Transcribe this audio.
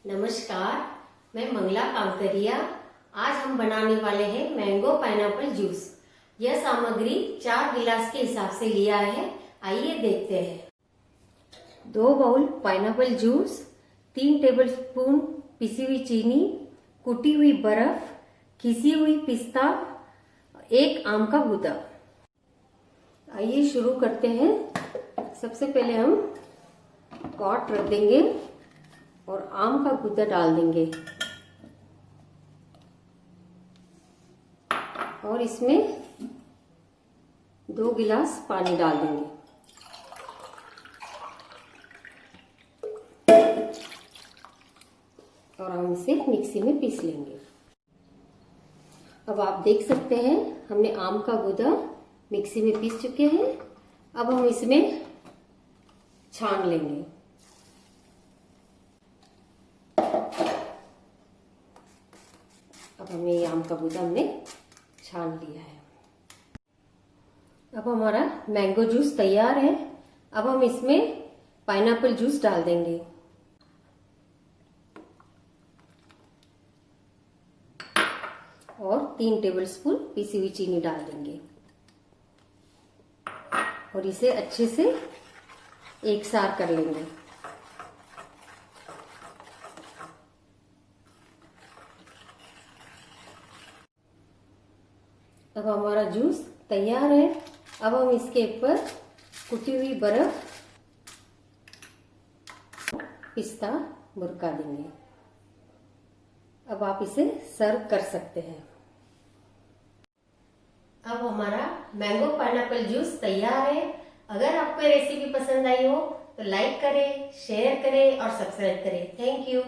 नमस्कार, मैं मंगला कांकरिया। आज हम बनाने वाले हैं मैंगो पाइनएप्पल जूस। यह सामग्री 4 गिलास के हिसाब से लिया है। आइए देखते हैं। 2 बाउल पाइनएप्पल जूस, 3 टेबलस्पून पिसी हुई चीनी, कुटी हुई बर्फ, घिसी हुई पिस्ता, 1 आम का गूदा। आइए शुरू करते हैं। सबसे पहले हम पॉट रख देंगे और आम का गूदा डाल देंगे और इसमें 2 गिलास पानी डाल देंगे। और हम इसे मिक्सी में पीस लेंगे। अब आप देख सकते हैं हमने आम का गूदा मिक्सी में पीस चुके हैं। अब हम इसमें छान लेंगे। अब हमने ये आम का गूदा हमने छान लिया है। अब हमारा मैंगो जूस तैयार है। अब हम इसमें पाइनएप्पल जूस डाल देंगे और 3 टेबलस्पून पिसी हुई चीनी डाल देंगे और इसे अच्छे से एक साथ कर लेंगे। अब हमारा जूस तैयार है। अब हम इसके ऊपर कुटी हुई बर्फ, पिस्ता बुरका देंगे। अब आप इसे सर्व कर सकते हैं। अब हमारा मैंगो पाइनएप्पल जूस तैयार है। अगर आपको रेसिपी पसंद आई हो तो लाइक करें, शेयर करें और सब्सक्राइब करें। Thank you.